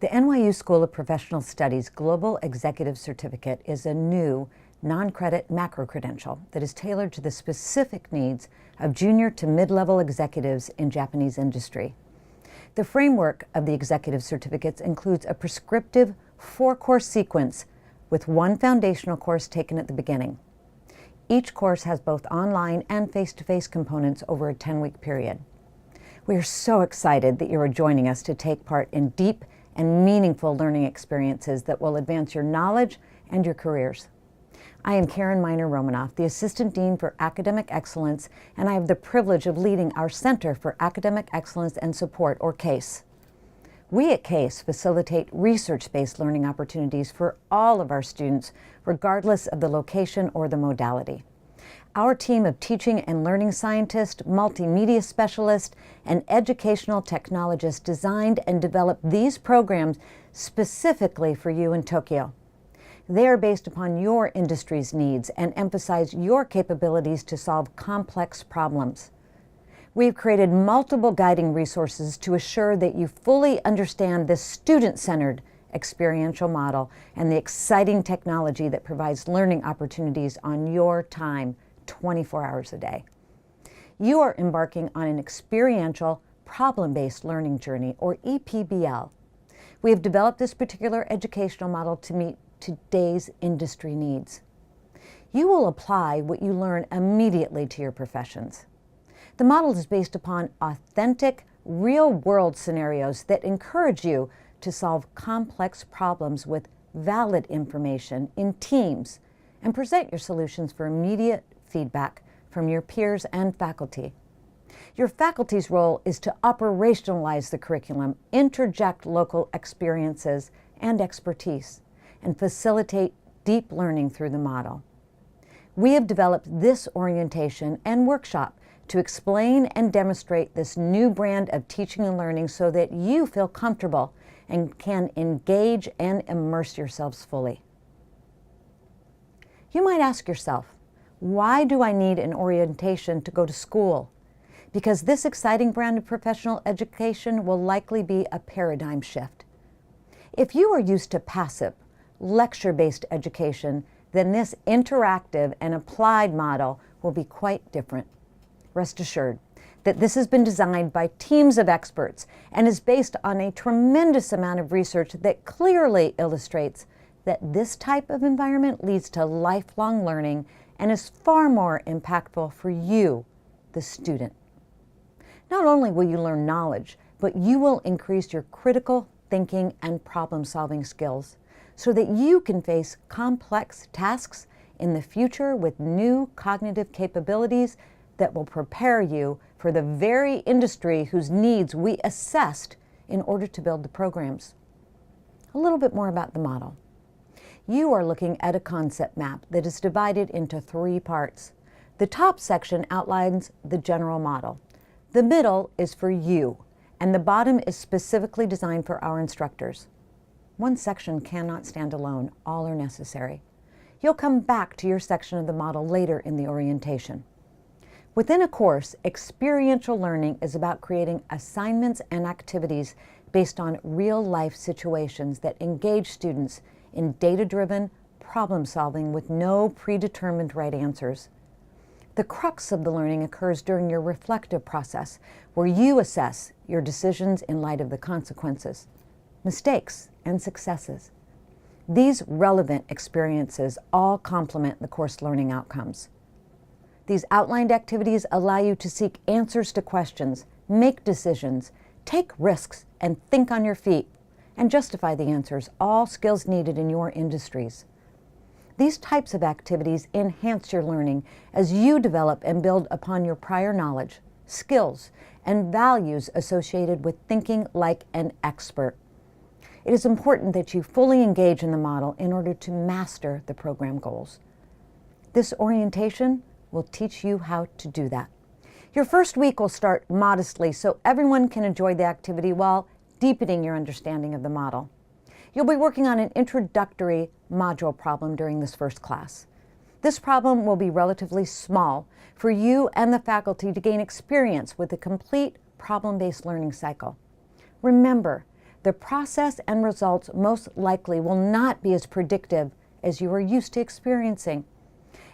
The NYU School of Professional Studies Global Executive Certificate is a new non-credit macro credential that is tailored to the specific needs of junior to mid-level executives in Japanese industry. The framework of the executive certificates includes a prescriptive 4-course sequence with one foundational course taken at the beginning. Each course has both online and face-to-face components over a 10-week period. We are so excited that you are joining us to take part in deep and meaningful learning experiences that will advance your knowledge and your careers. I am Karen Miner-Romanoff, the Assistant Dean for Academic Excellence, and I have the privilege of leading our Center for Academic Excellence and Support, or CASE. We at CASE facilitate research-based learning opportunities for all of our students, regardless of the location or the modality. Our team of teaching and learning scientists, multimedia specialists, and educational technologists designed and developed these programs specifically for you in Tokyo. They are based upon your industry's needs and emphasize your capabilities to solve complex problems. We've created multiple guiding resources to assure that you fully understand this student-centered experiential model and the exciting technology that provides learning opportunities on your time, 24 hours a day. You are embarking on an experiential, problem-based learning journey, or EPBL. We have developed this particular educational model to meet today's industry needs. You will apply what you learn immediately to your professions. The model is based upon authentic, real-world scenarios that encourage you to solve complex problems with valid information in teams and present your solutions for immediate feedback from your peers and faculty. Your faculty's role is to operationalize the curriculum, interject local experiences and expertise, and facilitate deep learning through the model. We have developed this orientation and workshop to explain and demonstrate this new brand of teaching and learning so that you feel comfortable and can engage and immerse yourselves fully. You might ask yourself, why do I need an orientation to go to school? Because this exciting brand of professional education will likely be a paradigm shift. If you are used to passive, lecture-based education, then this interactive and applied model will be quite different. Rest assured that this has been designed by teams of experts and is based on a tremendous amount of research that clearly illustrates that this type of environment leads to lifelong learning and is far more impactful for you, the student. Not only will you learn knowledge, but you will increase your critical thinking and problem-solving skills so that you can face complex tasks in the future with new cognitive capabilities that will prepare you for the very industry whose needs we assessed in order to build the programs. A little bit more about the model. You are looking at a concept map that is divided into 3 parts. The top section outlines the general model. The middle is for you, and the bottom is specifically designed for our instructors. One section cannot stand alone. All are necessary. You'll come back to your section of the model later in the orientation. Within a course, experiential learning is about creating assignments and activities based on real-life situations that engage students in data-driven problem-solving with no predetermined right answers. The crux of the learning occurs during your reflective process, where you assess your decisions in light of the consequences, mistakes, and successes. These relevant experiences all complement the course learning outcomes. These outlined activities allow you to seek answers to questions, make decisions, take risks, and think on your feet, and justify the answers, all skills needed in your industries. These types of activities enhance your learning as you develop and build upon your prior knowledge, skills, and values associated with thinking like an expert. It is important that you fully engage in the model in order to master the program goals. This orientation will teach you how to do that. Your first week will start modestly so everyone can enjoy the activity while deepening your understanding of the model. You'll be working on an introductory module problem during this first class. This problem will be relatively small for you and the faculty to gain experience with the complete problem-based learning cycle. Remember the process and results most likely will not be as predictive as you are used to experiencing.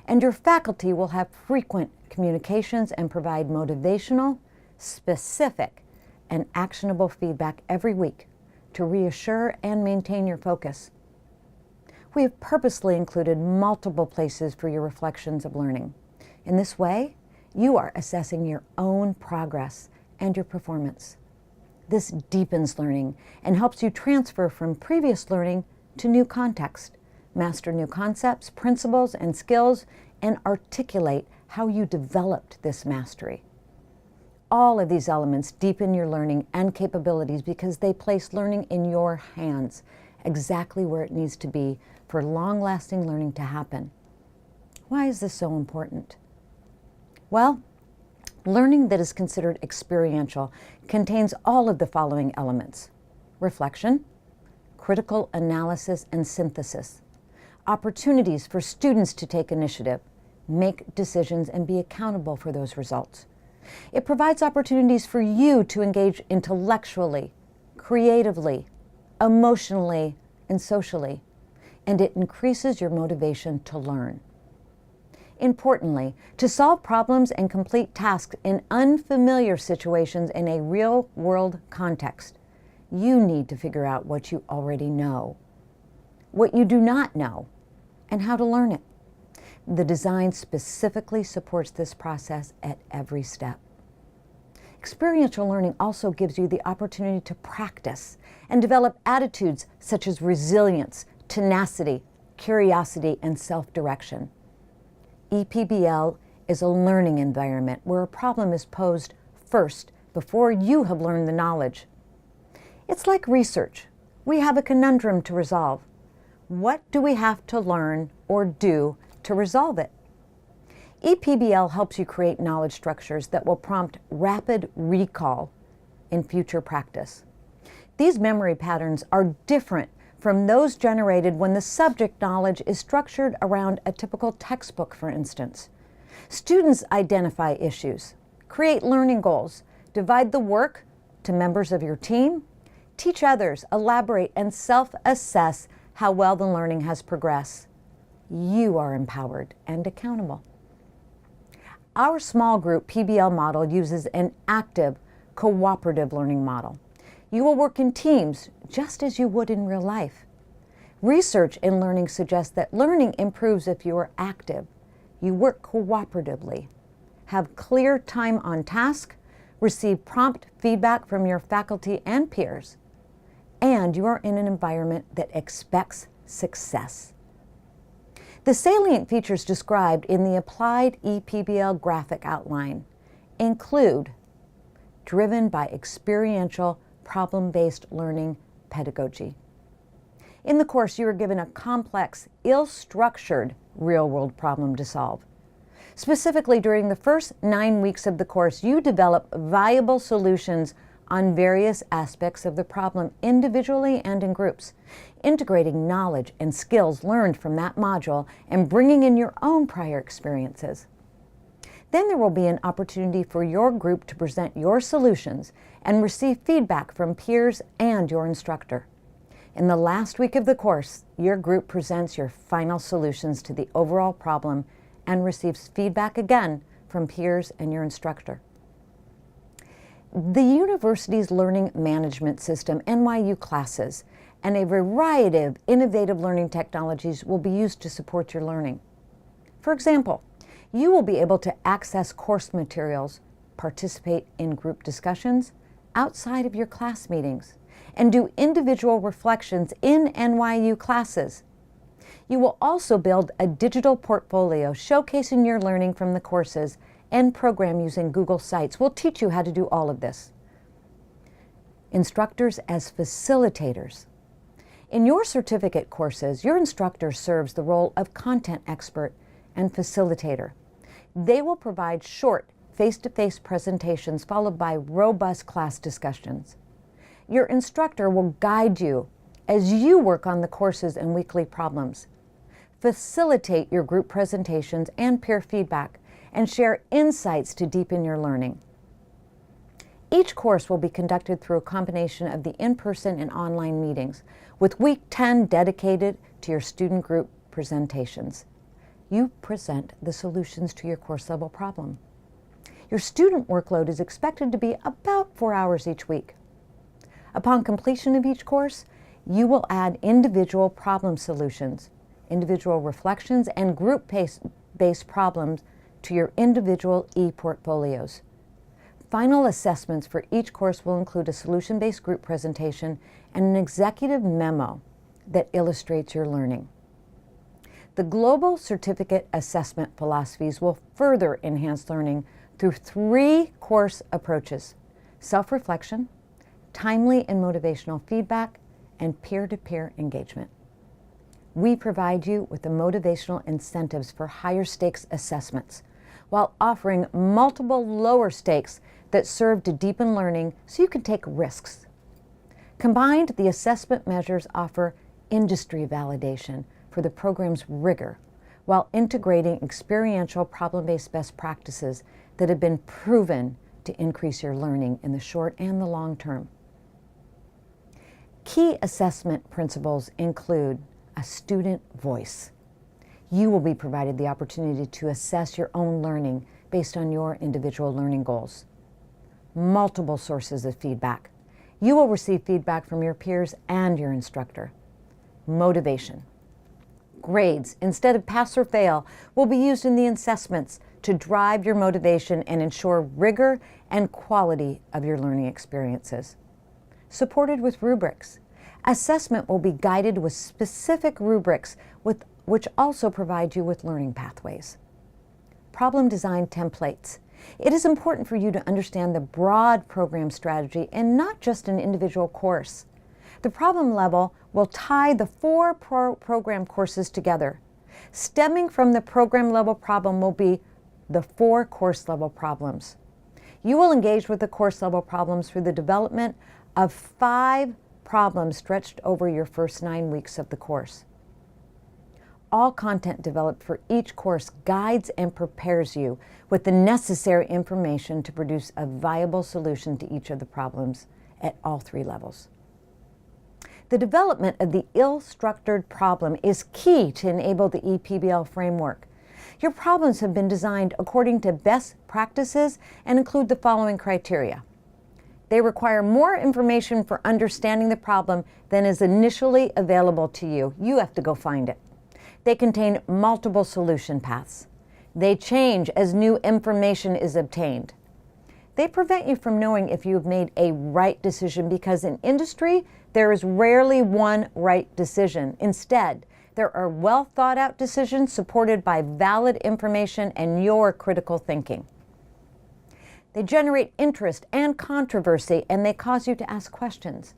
And your faculty will have frequent communications and provide motivational, specific, and actionable feedback every week to reassure and maintain your focus. We have purposely included multiple places for your reflections of learning. In this way, you are assessing your own progress and your performance. This deepens learning and helps you transfer from previous learning to new context, master new concepts, principles, and skills, and articulate how you developed this mastery. All of these elements deepen your learning and capabilities because they place learning in your hands, exactly where it needs to be for long-lasting learning to happen. Why is this so important? Well, learning that is considered experiential contains all of the following elements: reflection, critical analysis and synthesis, opportunities for students to take initiative, make decisions, and be accountable for those results. It provides opportunities for you to engage intellectually, creatively, emotionally, and socially, and it increases your motivation to learn. Importantly, to solve problems and complete tasks in unfamiliar situations in a real-world context, you need to figure out what you already know, what you do not know, and how to learn it. The design specifically supports this process at every step. Experiential learning also gives you the opportunity to practice and develop attitudes such as resilience, tenacity, curiosity, and self-direction. EPBL is a learning environment where a problem is posed first before you have learned the knowledge. It's like research. We have a conundrum to resolve. What do we have to learn or do to resolve it? EPBL helps you create knowledge structures that will prompt rapid recall in future practice. These memory patterns are different from those generated when the subject knowledge is structured around a typical textbook, for instance. Students identify issues, create learning goals, divide the work to members of your team, teach others, elaborate, and self-assess how well the learning has progressed. You are empowered and accountable. Our small group PBL model uses an active, cooperative learning model. You will work in teams just as you would in real life. Research in learning suggests that learning improves if you are active. You work cooperatively, have clear time on task, receive prompt feedback from your faculty and peers, and you are in an environment that expects success. The salient features described in the applied EPBL graphic outline include driven by experiential, problem-based learning pedagogy. In the course, you are given a complex, ill-structured real-world problem to solve. Specifically, during the first 9 weeks of the course, you develop viable solutions on various aspects of the problem individually and in groups, integrating knowledge and skills learned from that module and bringing in your own prior experiences. Then there will be an opportunity for your group to present your solutions and receive feedback from peers and your instructor. In the last week of the course, your group presents your final solutions to the overall problem and receives feedback again from peers and your instructor. The university's learning management system, NYU Classes, and a variety of innovative learning technologies will be used to support your learning. For example, you will be able to access course materials, participate in group discussions outside of your class meetings, and do individual reflections in NYU Classes. You will also build a digital portfolio showcasing your learning from the courses and program using Google Sites. We'll teach you how to do all of this. Instructors as facilitators. In your certificate courses, your instructor serves the role of content expert and facilitator. They will provide short face-to-face presentations followed by robust class discussions. Your instructor will guide you as you work on the courses and weekly problems. Facilitate your group presentations and peer feedback, and share insights to deepen your learning. Each course will be conducted through a combination of the in-person and online meetings, with week 10 dedicated to your student group presentations. You present the solutions to your course level problem. Your student workload is expected to be about 4 hours each week. Upon completion of each course, you will add individual problem solutions, individual reflections, and group-based problems to your individual e-portfolios. Final assessments for each course will include a solution-based group presentation and an executive memo that illustrates your learning. The global certificate assessment philosophies will further enhance learning through 3 course approaches: self-reflection, timely and motivational feedback, and peer-to-peer engagement. We provide you with the motivational incentives for higher stakes assessments, while offering multiple lower stakes that serve to deepen learning so you can take risks. Combined, the assessment measures offer industry validation for the program's rigor, while integrating experiential problem-based best practices that have been proven to increase your learning in the short and the long term. Key assessment principles include a student voice. You will be provided the opportunity to assess your own learning based on your individual learning goals. Multiple sources of feedback. You will receive feedback from your peers and your instructor. Motivation. Grades, instead of pass or fail, will be used in the assessments to drive your motivation and ensure rigor and quality of your learning experiences. Supported with rubrics. Assessment will be guided with specific rubrics which also provide you with learning pathways. Problem design templates. It is important for you to understand the broad program strategy and not just an individual course. The problem level will tie the 4 program courses together. Stemming from the program level problem will be the 4 course level problems. You will engage with the course level problems through the development of 5 problems stretched over your first 9 weeks of the course. All content developed for each course guides and prepares you with the necessary information to produce a viable solution to each of the problems at all 3 levels. The development of the ill-structured problem is key to enable the ePBL framework. Your problems have been designed according to best practices and include the following criteria. They require more information for understanding the problem than is initially available to you. You have to go find it. They contain multiple solution paths. They change as new information is obtained. They prevent you from knowing if you have made a right decision because in industry, there is rarely one right decision. Instead, there are well thought out decisions supported by valid information and your critical thinking. They generate interest and controversy, and they cause you to ask questions.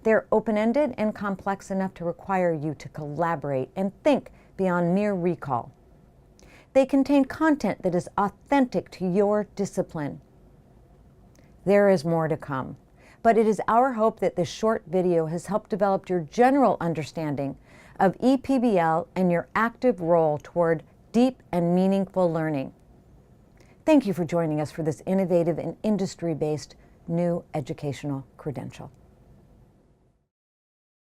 They're open-ended and complex enough to require you to collaborate and think beyond mere recall. They contain content that is authentic to your discipline. There is more to come, but it is our hope that this short video has helped develop your general understanding of ePBL and your active role toward deep and meaningful learning. Thank you for joining us for this innovative and industry-based new educational credential.